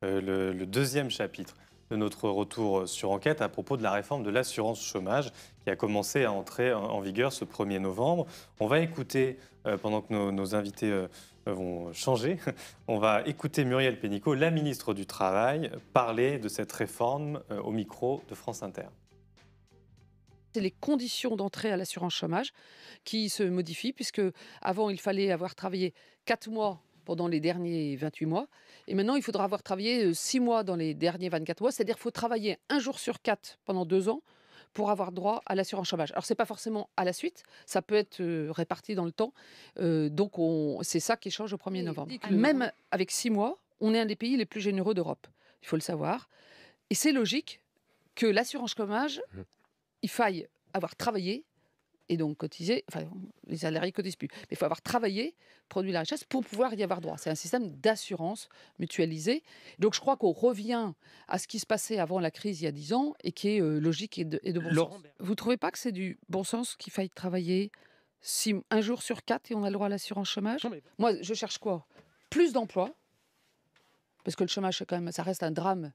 le deuxième chapitre de notre retour sur enquête à propos de la réforme de l'assurance chômage qui a commencé à entrer en vigueur ce 1er novembre. On va écouter, pendant que nos invités vont changer, on va écouter Muriel Pénicaud, la ministre du Travail, parler de cette réforme au micro de France Inter. C'est les conditions d'entrée à l'assurance chômage qui se modifient, puisque avant il fallait avoir travaillé 4 mois pendant les derniers 28 mois, et maintenant il faudra avoir travaillé 6 mois dans les derniers 24 mois, c'est-à-dire qu'il faut travailler un jour sur 4 pendant 2 ans pour avoir droit à l'assurance chômage. Alors, ce n'est pas forcément à la suite, ça peut être réparti dans le temps, donc c'est ça qui change au 1er novembre. Même avec 6 mois, on est un des pays les plus généreux d'Europe, il faut le savoir, et c'est logique que l'assurance chômage, il faille avoir travaillé et donc cotisé, enfin les salariés ne cotisent plus, mais il faut avoir travaillé, produit la richesse pour pouvoir y avoir droit. C'est un système d'assurance mutualisée. Donc je crois qu'on revient à ce qui se passait avant la crise il y a 10 ans et qui est logique et de bon sens. Vous ne trouvez pas que c'est du bon sens qu'il faille travailler un jour sur 4 et on a le droit à l'assurance chômage? Moi, je cherche quoi? Plus d'emplois, parce que le chômage, quand même, ça reste un drame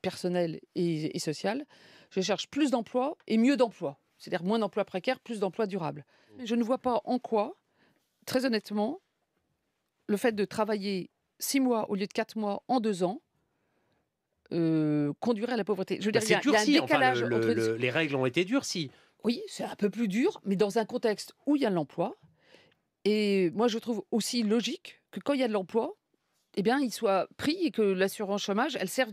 personnel et social. Je cherche plus d'emplois et mieux d'emplois. C'est-à-dire moins d'emplois précaires, plus d'emplois durables. Mais je ne vois pas en quoi, très honnêtement, le fait de travailler 6 mois au lieu de 4 mois en 2 ans conduirait à la pauvreté. Je veux dire, C'est il y a un durci, décalage enfin, entre... les règles ont été durcies. Oui, c'est un peu plus dur, mais dans un contexte où il y a de l'emploi. Et moi, je trouve aussi logique que quand il y a de l'emploi, eh bien, il soit pris et que l'assurance chômage, elle serve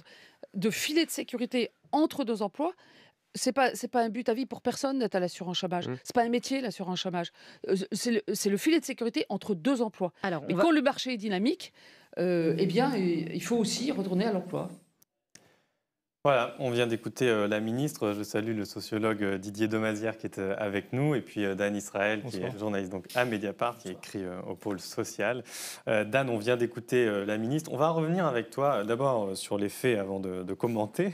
de filet de sécurité entre 2 emplois. C'est pas un but à vie pour personne d'être à l'assurance chômage. C'est pas un métier, l'assurance chômage. C'est le filet de sécurité entre 2 emplois. Alors, Mais quand le marché est dynamique, eh bien, il faut aussi retourner à l'emploi. Voilà, on vient d'écouter la ministre. Je salue le sociologue Didier Domazière qui est avec nous et puis Dan Israël qui est journaliste donc, à Mediapart qui écrit au pôle social. Dan, on vient d'écouter la ministre. On va revenir avec toi d'abord sur les faits avant de commenter,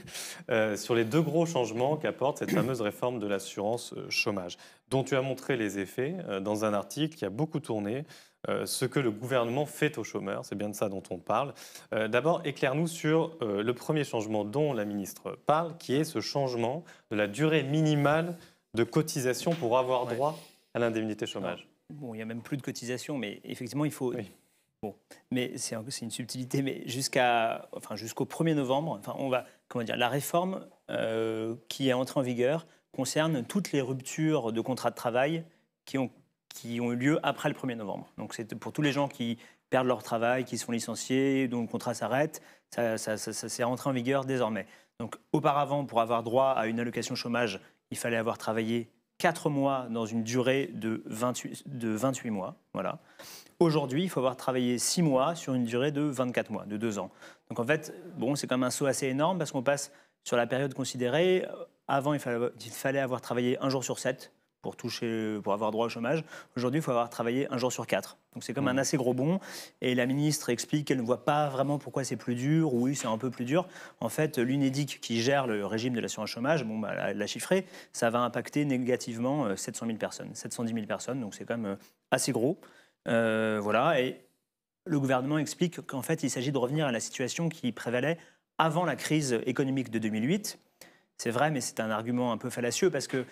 sur les 2 gros changements qu'apporte cette fameuse réforme de l'assurance chômage, dont tu as montré les effets dans un article qui a beaucoup tourné. Ce que le gouvernement fait aux chômeurs, c'est bien de ça dont on parle. D'abord, éclaire-nous sur le premier changement dont la ministre parle, qui est ce changement de la durée minimale de cotisation pour avoir droit à l'indemnité chômage. Bon, il n'y a même plus de cotisation, mais effectivement, il faut... Oui. Bon, mais c'est une subtilité, mais jusqu'au 1er novembre, on va, la réforme qui est entrée en vigueur concerne toutes les ruptures de contrats de travail qui ont eu lieu après le 1er novembre. Donc c'est pour tous les gens qui perdent leur travail, qui se font licencier, dont le contrat s'arrête, ça s'est rentré en vigueur désormais. Donc auparavant, pour avoir droit à une allocation chômage, il fallait avoir travaillé 4 mois dans une durée de 28 mois. Voilà. Aujourd'hui, il faut avoir travaillé 6 mois sur une durée de 24 mois, de 2 ans. Donc en fait, bon, c'est quand même un saut assez énorme parce qu'on passe sur la période considérée. Avant, il fallait avoir travaillé 1 jour sur 7 pour avoir droit au chômage. Aujourd'hui, il faut avoir travaillé 1 jour sur 4. Donc c'est comme un assez gros bond. Et la ministre explique qu'elle ne voit pas vraiment pourquoi c'est plus dur. Oui, c'est un peu plus dur. En fait, l'UNEDIC, qui gère le régime de l'assurance chômage, elle l'a chiffré, ça va impacter négativement 700 000 personnes, 710 000 personnes. Donc c'est quand même assez gros. Voilà. Et le gouvernement explique qu'en fait, il s'agit de revenir à la situation qui prévalait avant la crise économique de 2008. C'est vrai, mais c'est un argument un peu fallacieux parce que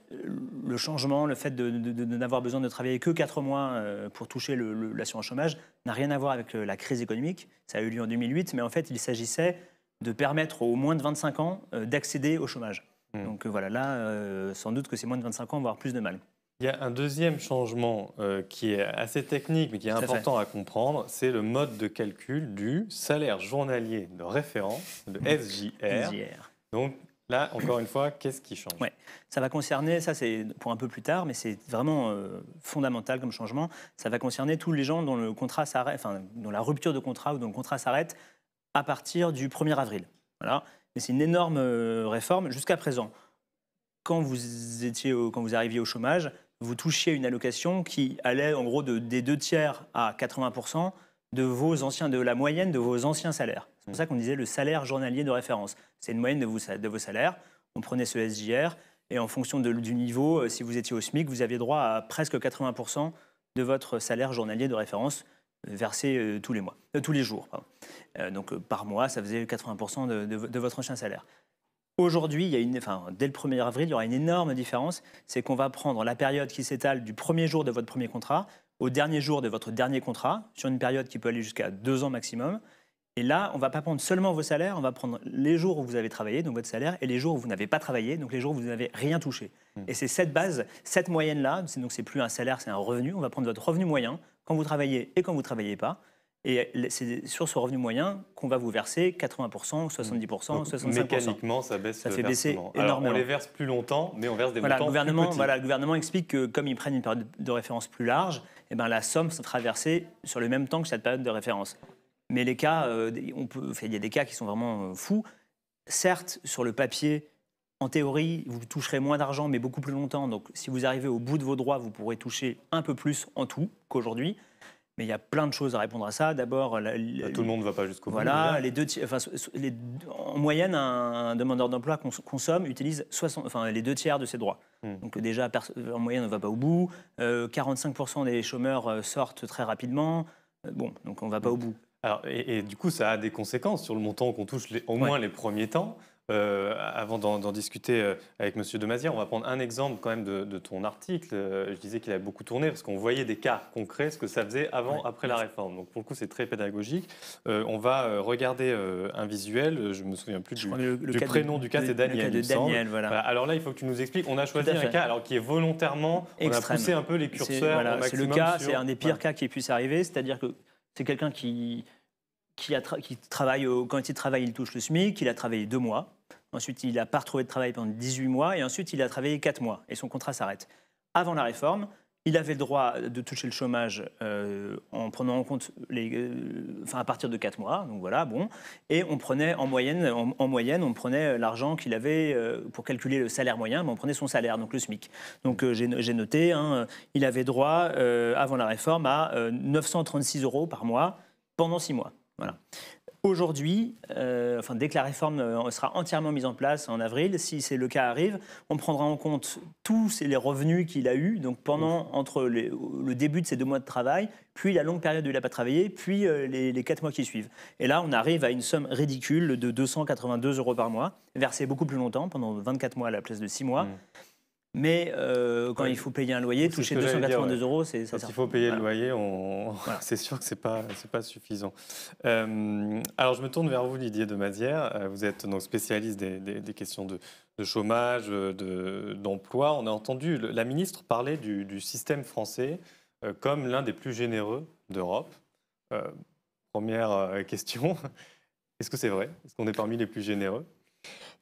le changement, le fait de n'avoir besoin de travailler que 4 mois pour toucher l'assurance chômage n'a rien à voir avec la crise économique. Ça a eu lieu en 2008, mais en fait, il s'agissait de permettre aux moins de 25 ans d'accéder au chômage. Donc voilà, là, sans doute que ces moins de 25 ans vont avoir plus de mal. Il y a un deuxième changement qui est assez technique, mais qui est important à comprendre, c'est le mode de calcul du salaire journalier de référence, le SJR. Donc, là, encore une fois, qu'est-ce qui change? Ça va concerner, ça c'est pour un peu plus tard, mais c'est vraiment fondamental comme changement. Ça va concerner tous les gens dont le contrat s'arrête, dont la rupture de contrat ou dont le contrat s'arrête à partir du 1er avril. Voilà. Mais c'est une énorme réforme. Jusqu'à présent, quand vous arriviez au chômage, vous touchiez une allocation qui allait en gros des 2 tiers à 80% de la moyenne de vos anciens salaires. C'est pour ça qu'on disait le salaire journalier de référence. C'est une moyenne de vos salaires. On prenait ce SJR et en fonction du niveau, si vous étiez au SMIC, vous aviez droit à presque 80% de votre salaire journalier de référence. versé tous les jours. Donc par mois, ça faisait 80% de votre ancien salaire. Aujourd'hui, dès le 1er avril, il y aura une énorme différence. C'est qu'on va prendre la période qui s'étale du premier jour de votre premier contrat au dernier jour de votre dernier contrat, sur une période qui peut aller jusqu'à 2 ans maximum. Et là, on ne va pas prendre seulement vos salaires, on va prendre les jours où vous avez travaillé, donc votre salaire, et les jours où vous n'avez pas travaillé, donc les jours où vous n'avez rien touché. Et c'est cette base, cette moyenne-là, donc c'est plus un salaire, c'est un revenu. On va prendre votre revenu moyen quand vous travaillez et quand vous ne travaillez pas. Et c'est sur ce revenu moyen qu'on va vous verser 80%, 70%, 65%. Mécaniquement, ça baisse. Ça fait baisser énormément. Alors, on les verse plus longtemps, mais on verse des montants plus petits. Le gouvernement explique que comme ils prennent une période de référence plus large, la somme sera versée sur le même temps que cette période de référence. Mais les cas, il y a des cas qui sont vraiment fous. Certes, sur le papier, en théorie, vous toucherez moins d'argent, mais beaucoup plus longtemps. Donc, si vous arrivez au bout de vos droits, vous pourrez toucher un peu plus en tout qu'aujourd'hui. Mais il y a plein de choses à répondre à ça. D'abord, tout le monde ne va pas jusqu'au bout. Voilà, en moyenne, un demandeur d'emploi utilise les 2 tiers de ses droits. Donc déjà, en moyenne, on ne va pas au bout. 45% des chômeurs sortent très rapidement. Donc on ne va pas au bout. Alors, et du coup, ça a des conséquences sur le montant qu'on touche au moins les premiers temps. Avant d'en discuter avec M. Demazière, on va prendre un exemple quand même de ton article. Je disais qu'il avait beaucoup tourné parce qu'on voyait des cas concrets, ce que ça faisait avant, après la réforme. Donc pour le coup, c'est très pédagogique. On va regarder un visuel. Je ne me souviens plus du prénom du cas, c'est Daniel. Voilà. Alors là, il faut que tu nous expliques. On a choisi un cas qui est volontairement, extrême. On a poussé un peu les curseurs au maximum. C'est le cas, c'est un des pires cas qui puisse arriver. C'est-à-dire que c'est quelqu'un qui travaille, quand il travaille, il touche le SMIC, il a travaillé 2 mois. Ensuite, il n'a pas retrouvé de travail pendant 18 mois. Et ensuite, il a travaillé 4 mois. Et son contrat s'arrête. Avant la réforme, il avait le droit de toucher le chômage en prenant en compte à partir de 4 mois. Donc voilà, bon. Et on prenait en moyenne, on prenait l'argent qu'il avait pour calculer le salaire moyen, mais on prenait son salaire, donc le SMIC. Donc j'ai noté, il avait droit avant la réforme à 936 € par mois pendant 6 mois. Voilà. Aujourd'hui, dès que la réforme sera entièrement mise en place en avril, si le cas arrive, on prendra en compte tous les revenus qu'il a eus, donc entre le début de ces 2 mois de travail, puis la longue période où il n'a pas travaillé, puis les 4 mois qui suivent. Et là, on arrive à une somme ridicule de 282 € par mois, versée beaucoup plus longtemps, pendant 24 mois à la place de 6 mois. Mais quand il faut payer un loyer, toucher 282 €, c'est ça. Quand il faut payer le loyer, c'est sûr que c'est pas suffisant. Alors, je me tourne vers vous, Didier Demazière. Vous êtes donc spécialiste des questions de chômage, d'emploi. On a entendu la ministre parler du système français comme l'un des plus généreux d'Europe. Première question, est-ce que c'est vrai? Est-ce qu'on est parmi les plus généreux?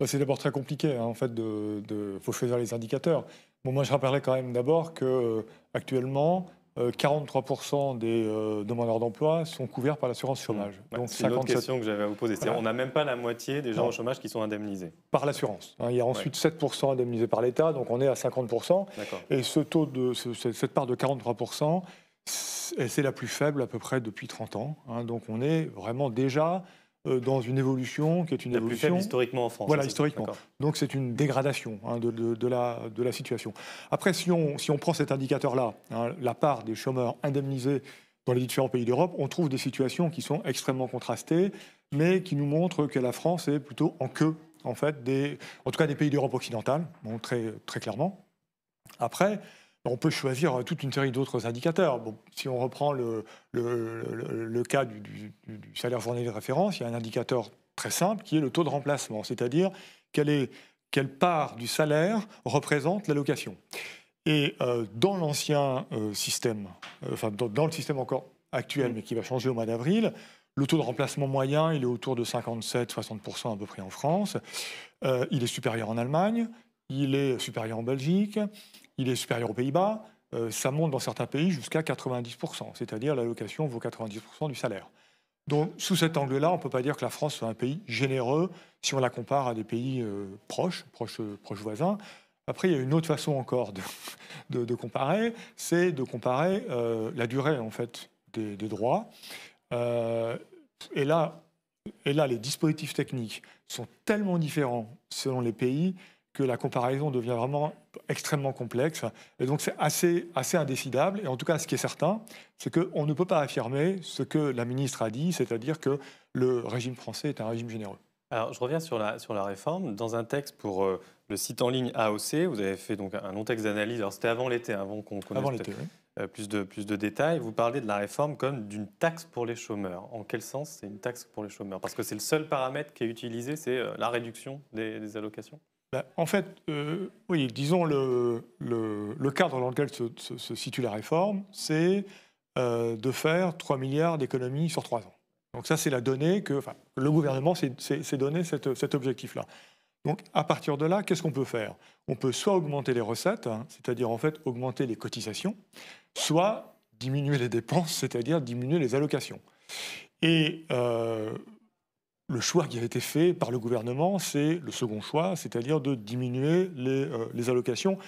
C'est d'abord très compliqué, en fait, faut choisir les indicateurs. Bon, moi, je rappellerai quand même d'abord qu'actuellement, 43% des demandeurs d'emploi sont couverts par l'assurance chômage. Donc, c'est une autre question que j'avais à vous poser. Voilà. On n'a même pas la moitié des gens au chômage qui sont indemnisés. Par l'assurance. Il y a ensuite 7% indemnisés par l'État, donc on est à 50%. Et cette part de 43%, c'est la plus faible à peu près depuis 30 ans. Donc on est vraiment déjà dans une évolution qui est une évolution... La plus faible historiquement en France. Voilà, historiquement. Donc c'est une dégradation de la situation. Après, si on prend cet indicateur-là, la part des chômeurs indemnisés dans les différents pays d'Europe, on trouve des situations qui sont extrêmement contrastées, mais qui nous montrent que la France est plutôt en queue, en fait, en tout cas des pays d'Europe occidentale, très, très clairement. Après, on peut choisir toute une série d'autres indicateurs. Bon, si on reprend le cas du salaire journalier de référence, il y a un indicateur très simple qui est le taux de remplacement, c'est-à-dire quelle part du salaire représente l'allocation. Et dans l'ancien système, dans le système encore actuel, mais qui va changer au mois d'avril, le taux de remplacement moyen, il est autour de 57-60% à peu près en France. Il est supérieur en Allemagne, il est supérieur en Belgique, il est supérieur aux Pays-Bas, ça monte dans certains pays jusqu'à 90%, c'est-à-dire l'allocation vaut 90% du salaire. Donc, sous cet angle-là, on ne peut pas dire que la France soit un pays généreux si on la compare à des pays proches voisins. Après, il y a une autre façon encore de comparer, c'est de comparer la durée en fait, des droits. Et là, les dispositifs techniques sont tellement différents selon les pays que la comparaison devient vraiment extrêmement complexe. Et donc, c'est assez indécidable. Et en tout cas, ce qui est certain, c'est qu'on ne peut pas affirmer ce que la ministre a dit, c'est-à-dire que le régime français est un régime généreux. Alors, je reviens sur la réforme. Dans un texte pour le site en ligne AOC, vous avez fait donc un long texte d'analyse. Alors, c'était avant l'été, avant qu'on connaisse plus de détails. Vous parlez de la réforme comme d'une taxe pour les chômeurs. En quel sens c'est une taxe pour les chômeurs? Parce que c'est le seul paramètre qui est utilisé, c'est la réduction des allocations. En fait, oui, disons, le cadre dans lequel se situe la réforme, c'est de faire 3 milliards d'économies sur 3 ans. Donc ça, c'est la donnée que le gouvernement s'est donné cet objectif-là. Donc à partir de là, qu'est-ce qu'on peut faire? On peut soit augmenter les recettes, hein, c'est-à-dire en fait augmenter les cotisations, soit diminuer les dépenses, c'est-à-dire diminuer les allocations. Et le choix qui a été fait par le gouvernement, c'est le second choix, c'est-à-dire de diminuer les allocations.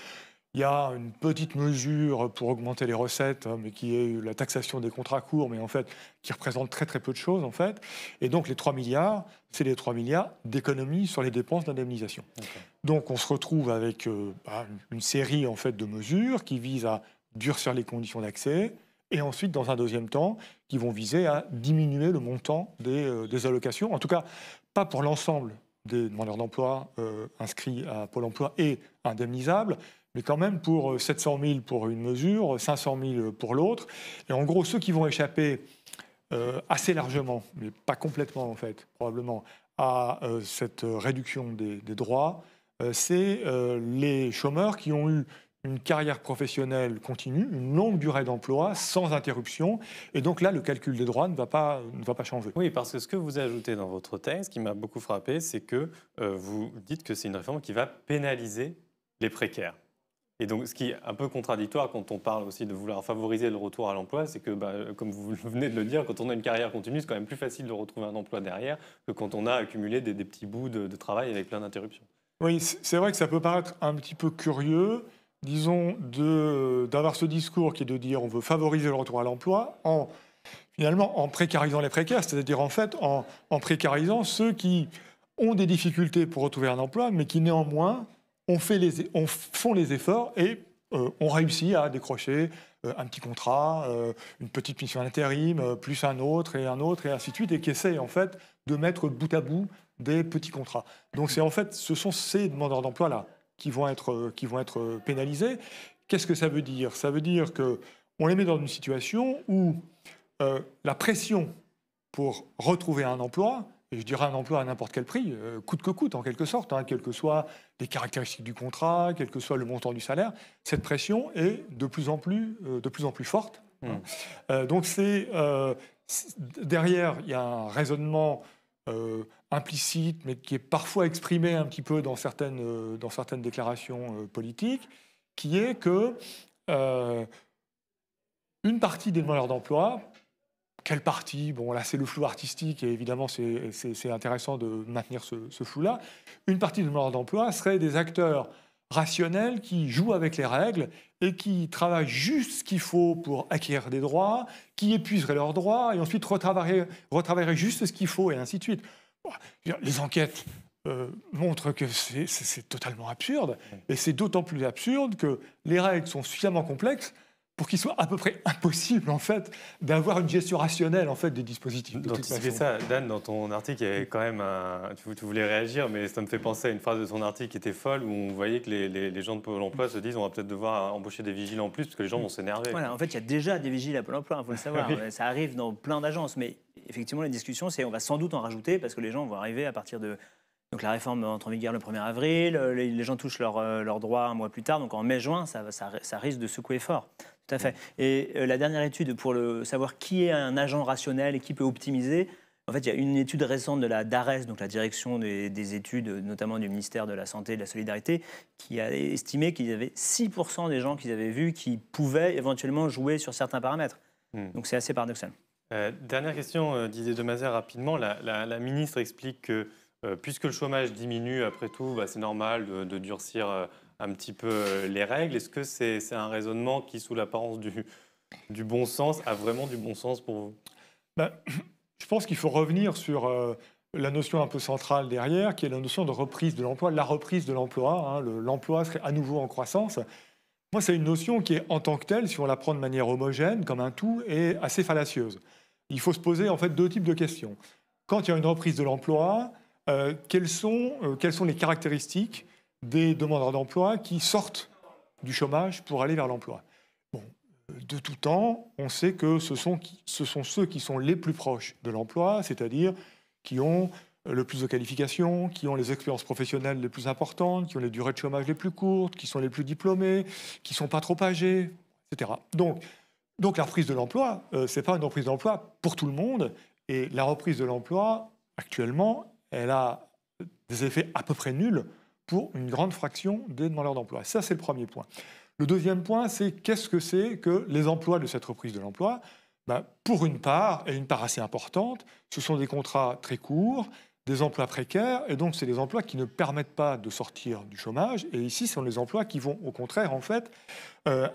Il y a une petite mesure pour augmenter les recettes, mais qui est la taxation des contrats courts, mais en fait, qui représente très très peu de choses, en fait. Et donc, les 3 milliards, c'est les 3 milliards d'économies sur les dépenses d'indemnisation. Okay. Donc, on se retrouve avec une série, en fait, de mesures qui visent à durcir les conditions d'accès, et ensuite, dans un deuxième temps, qui vont viser à diminuer le montant des allocations. En tout cas, pas pour l'ensemble des demandeurs d'emploi inscrits à Pôle emploi et indemnisables, mais quand même pour 700 000 pour une mesure, 500 000 pour l'autre. Et en gros, ceux qui vont échapper assez largement, mais pas complètement en fait, probablement, à cette réduction des droits, c'est les chômeurs qui ont eu une carrière professionnelle continue, une longue durée d'emploi, sans interruption. Et donc là, le calcul des droits ne va pas changer. Oui, parce que ce que vous ajoutez dans votre texte, qui m'a beaucoup frappé, c'est que vous dites que c'est une réforme qui va pénaliser les précaires. Et donc, ce qui est un peu contradictoire quand on parle aussi de vouloir favoriser le retour à l'emploi, c'est que, comme vous venez de le dire, quand on a une carrière continue, c'est quand même plus facile de retrouver un emploi derrière que quand on a accumulé des petits bouts de travail avec plein d'interruptions. Oui, c'est vrai que ça peut paraître un petit peu curieux, disons, d'avoir ce discours qui est de dire on veut favoriser le retour à l'emploi finalement en précarisant les précaires, c'est-à-dire en fait en précarisant ceux qui ont des difficultés pour retrouver un emploi, mais qui néanmoins font les efforts et ont réussi à décrocher un petit contrat, une petite mission d'intérim, plus un autre, et ainsi de suite, et qui essaient en fait de mettre bout à bout des petits contrats. Donc c'est en fait, ce sont ces demandeurs d'emploi-là qui vont être pénalisés. Qu'est-ce que ça veut dire? Ça veut dire qu'on les met dans une situation où la pression pour retrouver un emploi, et je dirais un emploi à n'importe quel prix, coûte que coûte en quelque sorte, hein, quelles que soient les caractéristiques du contrat, quel que soit le montant du salaire, cette pression est de plus en plus forte. Hein. Donc derrière, il y a un raisonnement implicite, mais qui est parfois exprimé un petit peu dans certaines déclarations politiques, qui est que une partie des demandeurs d'emploi, quelle partie? Bon, là, c'est le flou artistique et évidemment, c'est intéressant de maintenir ce flou-là. Une partie des demandeurs d'emploi seraient des acteurs rationnels qui jouent avec les règles et qui travaillent juste ce qu'il faut pour acquérir des droits, qui épuiseraient leurs droits et ensuite retravailleraient juste ce qu'il faut et ainsi de suite. Les enquêtes montrent que c'est totalement absurde et c'est d'autant plus absurde que les règles sont suffisamment complexes pour qu'il soit à peu près impossible en fait d'avoir une gestion rationnelle en fait des dispositifs. D'anticiper ça, Dan, dans ton article, il y avait quand même tu voulais réagir, mais ça me fait penser à une phrase de ton article qui était folle où on voyait que les gens de Pôle Emploi se disent on va peut-être devoir embaucher des vigiles en plus parce que les gens vont s'énerver. Voilà, en fait, il y a déjà des vigiles à Pôle Emploi, il faut le savoir. Oui. Ça arrive dans plein d'agences, mais effectivement, la discussion, c'est on va sans doute en rajouter parce que les gens vont arriver à partir de. Donc la réforme entre en vigueur le 1er avril, les gens touchent leurs droits un mois plus tard, donc en mai-juin, ça risque de secouer fort. Tout à fait. Et la dernière étude pour savoir qui est un agent rationnel et qui peut optimiser, en fait, il y a une étude récente de la DARES, donc la direction des études, notamment du ministère de la Santé et de la Solidarité, qui a estimé qu'il y avait 6% des gens qu'ils avaient vus qui pouvaient éventuellement jouer sur certains paramètres. Donc c'est assez paradoxal. Dernière question, Didier Demazère, rapidement. La ministre explique que puisque le chômage diminue, après tout, c'est normal de durcir un petit peu les règles. Est-ce que c'est un raisonnement qui, sous l'apparence du bon sens, a vraiment du bon sens pour vous? Je pense qu'il faut revenir sur la notion un peu centrale derrière, qui est la notion de reprise de l'emploi, la reprise de l'emploi. L'emploi serait à nouveau en croissance. Moi, c'est une notion qui est en tant que telle, si on la prend de manière homogène, comme un tout, est assez fallacieuse. Il faut se poser en fait deux types de questions. Quand il y a une reprise de l'emploi, quelles sont les caractéristiques des demandeurs d'emploi qui sortent du chômage pour aller vers l'emploi? De tout temps, on sait que ce sont ceux qui sont les plus proches de l'emploi, c'est-à-dire qui ont le plus de qualifications, qui ont les expériences professionnelles les plus importantes, qui ont les durées de chômage les plus courtes, qui sont les plus diplômés, qui ne sont pas trop âgés, etc. Donc la reprise de l'emploi, ce n'est pas une reprise de l'emploi pour tout le monde. Et la reprise de l'emploi, actuellement, elle a des effets à peu près nuls pour une grande fraction des demandeurs d'emploi. Ça, c'est le premier point. Le deuxième point, c'est qu'est-ce que c'est que les emplois de cette reprise de l'emploi? Pour une part, et une part assez importante, ce sont des contrats très courts, des emplois précaires, et donc c'est des emplois qui ne permettent pas de sortir du chômage. Et ici, ce sont des emplois qui vont, au contraire, en fait,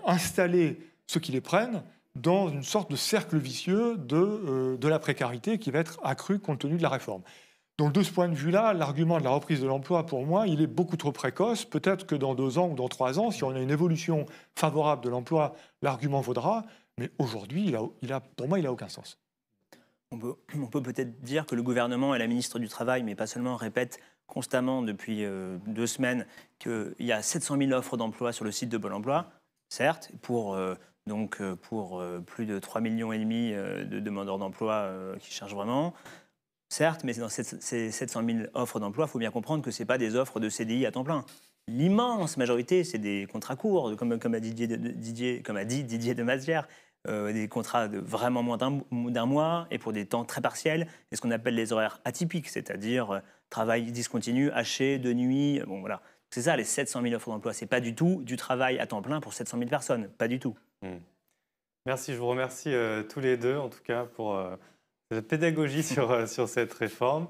installer ceux qui les prennent dans une sorte de cercle vicieux de la précarité qui va être accru compte tenu de la réforme. Donc de ce point de vue-là, l'argument de la reprise de l'emploi, pour moi, il est beaucoup trop précoce. Peut-être que dans 2 ans ou dans 3 ans, si on a une évolution favorable de l'emploi, l'argument vaudra. Mais aujourd'hui, pour moi, il n'a aucun sens. On peut peut-être dire que le gouvernement et la ministre du Travail, mais pas seulement, répètent constamment depuis 2 semaines qu'il y a 700 000 offres d'emploi sur le site de Pôle emploi, certes, pour plus de 3,5 millions de demandeurs d'emploi qui cherchent vraiment. Certes, mais dans ces 700 000 offres d'emploi, il faut bien comprendre que ce n'est pas des offres de CDI à temps plein. L'immense majorité, c'est des contrats courts, comme a dit Didier de Mazières, des contrats de vraiment moins d'un mois et pour des temps très partiels, et ce qu'on appelle les horaires atypiques, c'est-à-dire travail discontinu, haché, de nuit. Bon, voilà. C'est ça, les 700 000 offres d'emploi. Ce n'est pas du tout du travail à temps plein pour 700 000 personnes. Pas du tout. Merci, je vous remercie tous les deux, en tout cas, pour cette pédagogie sur cette réforme.